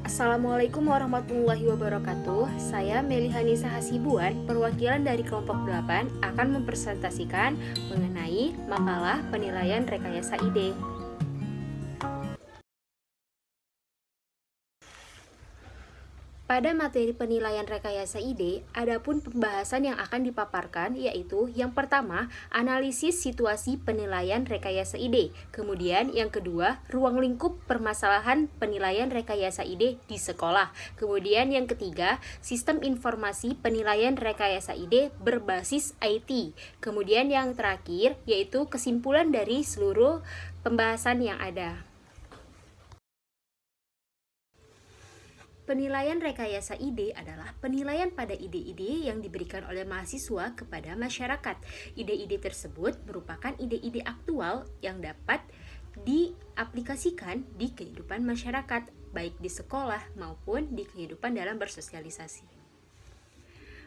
Assalamualaikum warahmatullahi wabarakatuh. Saya Melihanisa Hasibuan, perwakilan dari kelompok 8 akan mempresentasikan mengenai makalah penilaian rekayasa ide. Pada materi penilaian rekayasa ide, adapun pembahasan yang akan dipaparkan yaitu yang pertama, analisis situasi penilaian rekayasa ide. Kemudian yang kedua, ruang lingkup permasalahan penilaian rekayasa ide di sekolah. Kemudian yang ketiga, sistem informasi penilaian rekayasa ide berbasis IT. Kemudian yang terakhir yaitu kesimpulan dari seluruh pembahasan yang ada. Penilaian rekayasa ide adalah penilaian pada ide-ide yang diberikan oleh mahasiswa kepada masyarakat. Ide-ide tersebut merupakan ide-ide aktual yang dapat diaplikasikan di kehidupan masyarakat, baik di sekolah maupun di kehidupan dalam bersosialisasi.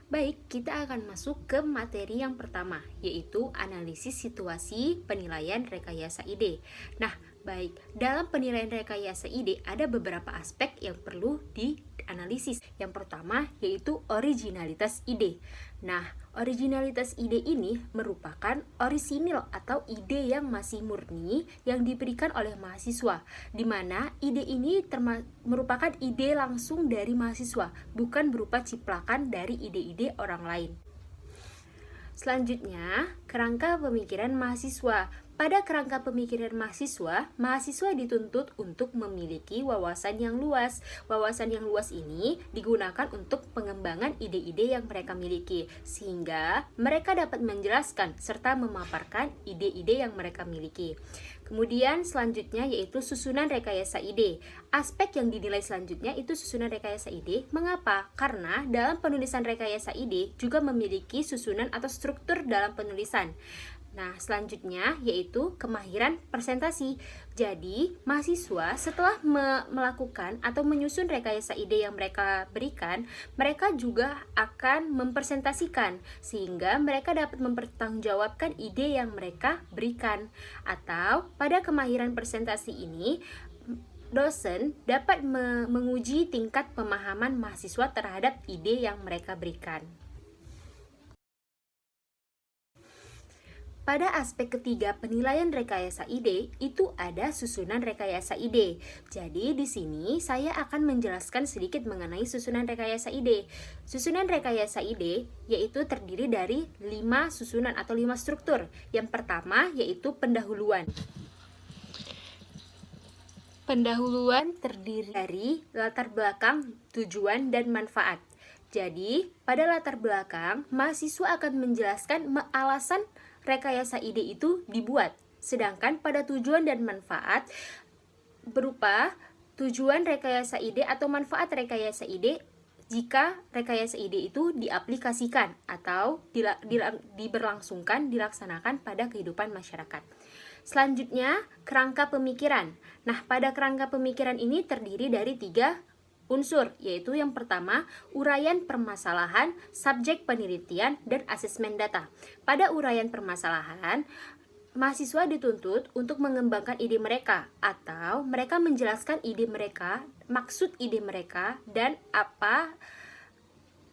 Baik, kita akan masuk ke materi yang pertama, yaitu analisis situasi penilaian rekayasa ide. Nah, baik, dalam penilaian rekayasa ide ada beberapa aspek yang perlu dianalisis. Yang pertama yaitu originalitas ide. Nah, originalitas ide ini merupakan orisinil atau ide yang masih murni yang diberikan oleh mahasiswa, di mana ide ini merupakan ide langsung dari mahasiswa, bukan berupa ciplakan dari ide-ide orang lain. Selanjutnya, kerangka pemikiran mahasiswa. Pada kerangka pemikiran mahasiswa, mahasiswa dituntut untuk memiliki wawasan yang luas. Wawasan yang luas ini digunakan untuk pengembangan ide-ide yang mereka miliki, sehingga mereka dapat menjelaskan serta memaparkan ide-ide yang mereka miliki. Kemudian selanjutnya yaitu susunan rekayasa ide. Aspek yang dinilai selanjutnya itu susunan rekayasa ide. Mengapa? Karena dalam penulisan rekayasa ide juga memiliki susunan atau struktur dalam penulisan. Nah, selanjutnya yaitu kemahiran presentasi. Jadi, mahasiswa setelah melakukan atau menyusun rekayasa ide yang mereka berikan, mereka juga akan mempresentasikan sehingga mereka dapat mempertanggungjawabkan ide yang mereka berikan. Atau pada kemahiran presentasi ini, dosen dapat menguji tingkat pemahaman mahasiswa terhadap ide yang mereka berikan. Pada aspek ketiga penilaian rekayasa ide, itu ada susunan rekayasa ide. Jadi di sini saya akan menjelaskan sedikit mengenai susunan rekayasa ide. Susunan rekayasa ide yaitu terdiri dari 5 susunan atau 5 struktur. Yang pertama yaitu pendahuluan. Pendahuluan terdiri dari latar belakang, tujuan, dan manfaat. Jadi, pada latar belakang, mahasiswa akan menjelaskan alasan rekayasa ide itu dibuat. Sedangkan pada tujuan dan manfaat berupa tujuan rekayasa ide atau manfaat rekayasa ide jika rekayasa ide itu diaplikasikan atau dilaksanakan pada kehidupan masyarakat. Selanjutnya, kerangka pemikiran. Nah, pada kerangka pemikiran ini terdiri dari 3 unsur, yaitu yang pertama, uraian permasalahan, subjek penelitian, dan asesmen data. Pada uraian permasalahan, mahasiswa dituntut untuk mengembangkan ide mereka, atau mereka menjelaskan ide mereka, maksud ide mereka, dan apa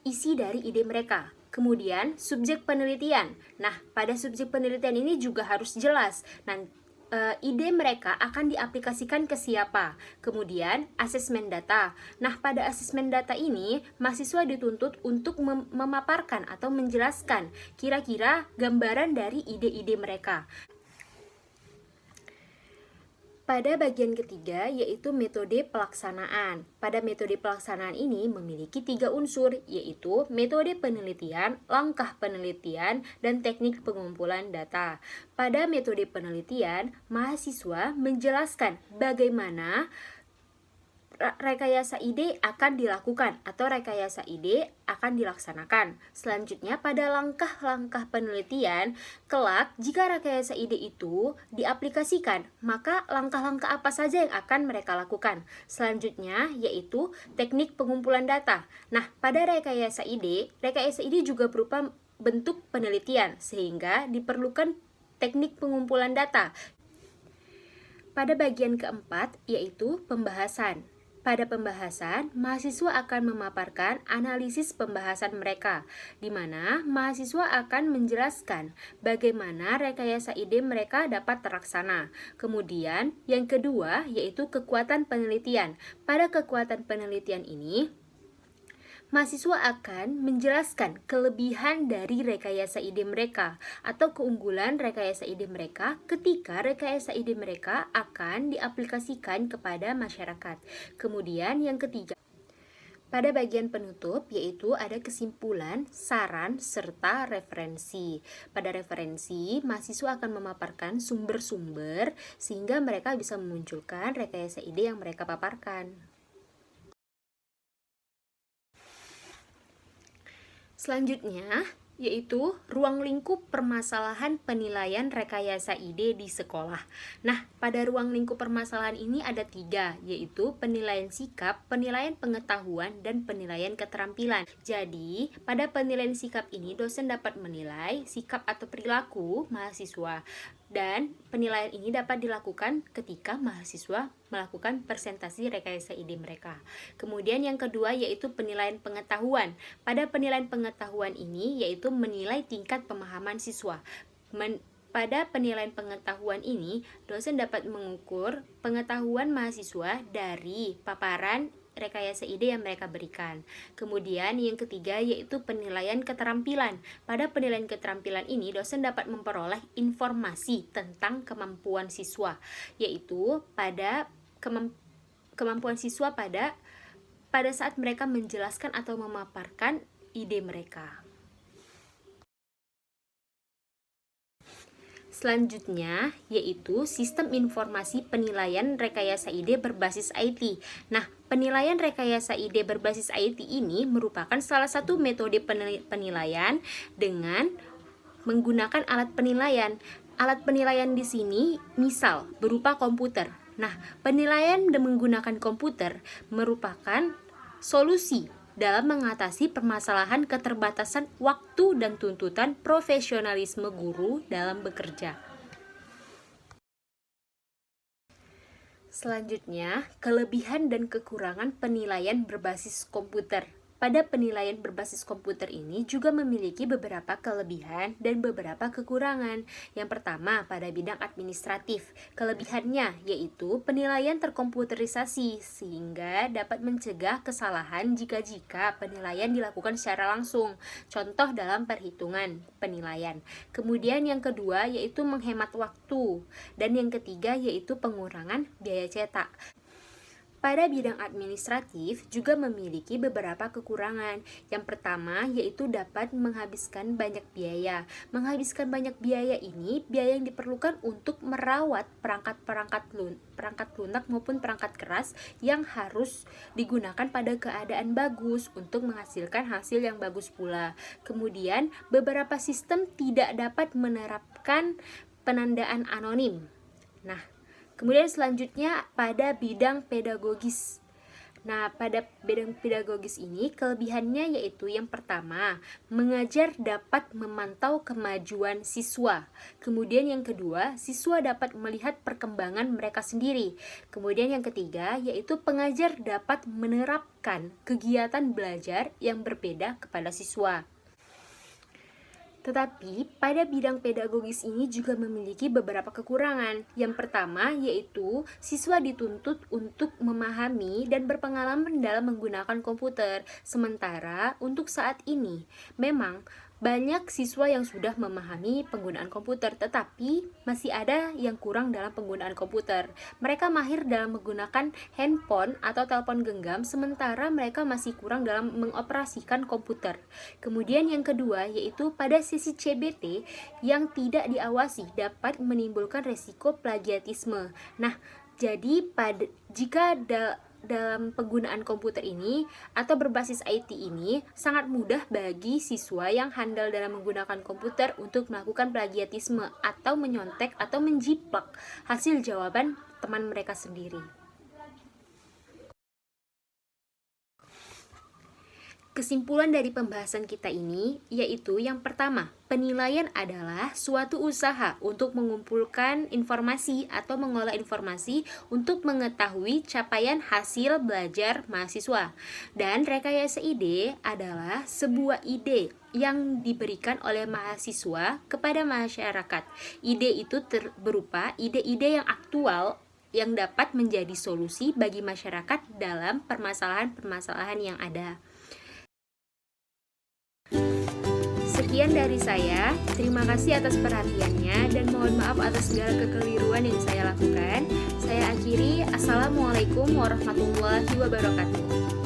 isi dari ide mereka. Kemudian, subjek penelitian. Nah, pada subjek penelitian ini juga harus jelas. Ide mereka akan diaplikasikan ke siapa. Kemudian, asesmen data. Nah, pada asesmen data ini, mahasiswa dituntut untuk memaparkan atau menjelaskan kira-kira gambaran dari ide-ide mereka. Pada bagian ketiga yaitu metode pelaksanaan. Pada metode pelaksanaan ini memiliki 3 unsur, yaitu metode penelitian, langkah penelitian, dan teknik pengumpulan data. Pada metode penelitian, mahasiswa menjelaskan bagaimana rekayasa ide akan dilakukan atau rekayasa ide akan dilaksanakan. Selanjutnya, pada langkah-langkah penelitian, kelak jika rekayasa ide itu diaplikasikan, maka langkah-langkah apa saja yang akan mereka lakukan. Selanjutnya, yaitu teknik pengumpulan data. Nah, pada rekayasa ide juga berupa bentuk penelitian, sehingga diperlukan teknik pengumpulan data. Pada bagian keempat, yaitu pembahasan. Pada pembahasan, mahasiswa akan memaparkan analisis pembahasan mereka, di mana mahasiswa akan menjelaskan bagaimana rekayasa ide mereka dapat terlaksana. Kemudian, yang kedua yaitu kekuatan penelitian. Pada kekuatan penelitian ini, mahasiswa akan menjelaskan kelebihan dari rekayasa ide mereka atau keunggulan rekayasa ide mereka ketika rekayasa ide mereka akan diaplikasikan kepada masyarakat. Kemudian yang ketiga, pada bagian penutup yaitu ada kesimpulan, saran, serta referensi. Pada referensi, mahasiswa akan memaparkan sumber-sumber sehingga mereka bisa memunculkan rekayasa ide yang mereka paparkan. Selanjutnya, yaitu ruang lingkup permasalahan penilaian rekayasa ide di sekolah. Nah, pada ruang lingkup permasalahan ini ada 3, yaitu penilaian sikap, penilaian pengetahuan, dan penilaian keterampilan. Jadi, pada penilaian sikap ini, dosen dapat menilai sikap atau perilaku mahasiswa. Dan penilaian ini dapat dilakukan ketika mahasiswa melakukan presentasi rekayasa ide mereka. Kemudian yang kedua yaitu penilaian pengetahuan. Pada penilaian pengetahuan ini yaitu menilai tingkat pemahaman siswa. Pada penilaian pengetahuan ini, dosen dapat mengukur pengetahuan mahasiswa dari paparan rekayasa ide yang mereka berikan. Kemudian yang ketiga yaitu penilaian keterampilan. Pada penilaian keterampilan ini, dosen dapat memperoleh informasi tentang kemampuan siswa, yaitu pada kemampuan siswa pada saat mereka menjelaskan atau memaparkan ide mereka. Selanjutnya yaitu sistem informasi penilaian rekayasa ide berbasis IT. Nah, penilaian rekayasa ide berbasis IT ini merupakan salah satu metode penilaian dengan menggunakan alat penilaian. Alat penilaian di sini misal berupa komputer. Nah, penilaian menggunakan komputer merupakan solusi dalam mengatasi permasalahan keterbatasan waktu dan tuntutan profesionalisme guru dalam bekerja. Selanjutnya, kelebihan dan kekurangan penilaian berbasis komputer. Pada penilaian berbasis komputer ini juga memiliki beberapa kelebihan dan beberapa kekurangan. Yang pertama, pada bidang administratif. Kelebihannya yaitu penilaian terkomputerisasi sehingga dapat mencegah kesalahan jika penilaian dilakukan secara langsung. Contoh dalam perhitungan penilaian. Kemudian yang kedua yaitu menghemat waktu. Dan yang ketiga yaitu pengurangan biaya cetak. Pada bidang administratif juga memiliki beberapa kekurangan. Yang pertama yaitu dapat menghabiskan banyak biaya. Menghabiskan banyak biaya ini biaya yang diperlukan untuk merawat perangkat lunak maupun perangkat keras yang harus digunakan pada keadaan bagus untuk menghasilkan hasil yang bagus pula. Kemudian beberapa sistem tidak dapat menerapkan penandaan anonim. Nah, kemudian selanjutnya pada bidang pedagogis. Nah, pada bidang pedagogis ini kelebihannya yaitu yang pertama, mengajar dapat memantau kemajuan siswa. Kemudian yang kedua, siswa dapat melihat perkembangan mereka sendiri. Kemudian yang ketiga, yaitu pengajar dapat menerapkan kegiatan belajar yang berbeda kepada siswa. Tetapi pada bidang pedagogis ini juga memiliki beberapa kekurangan. Yang pertama yaitu siswa dituntut untuk memahami dan berpengalaman dalam menggunakan komputer. Sementara untuk saat ini memang banyak siswa yang sudah memahami penggunaan komputer, tetapi masih ada yang kurang dalam penggunaan komputer. Mereka mahir dalam menggunakan handphone atau telepon genggam, sementara mereka masih kurang dalam mengoperasikan komputer. Kemudian yang kedua, yaitu pada sisi CBT yang tidak diawasi dapat menimbulkan resiko plagiatisme. Nah, jadi jika dalam penggunaan komputer ini atau berbasis IT ini sangat mudah bagi siswa yang handal dalam menggunakan komputer untuk melakukan plagiatisme atau menyontek atau menjiplak hasil jawaban teman mereka sendiri. Kesimpulan dari pembahasan kita ini yaitu yang pertama, penilaian adalah suatu usaha untuk mengumpulkan informasi atau mengolah informasi untuk mengetahui capaian hasil belajar mahasiswa. Dan rekayasa ide adalah sebuah ide yang diberikan oleh mahasiswa kepada masyarakat. Ide itu berupa ide-ide yang aktual yang dapat menjadi solusi bagi masyarakat dalam permasalahan-permasalahan yang ada. Sekian dari saya, terima kasih atas perhatiannya dan mohon maaf atas segala kekeliruan yang saya lakukan. Saya akhiri, Assalamualaikum warahmatullahi wabarakatuh.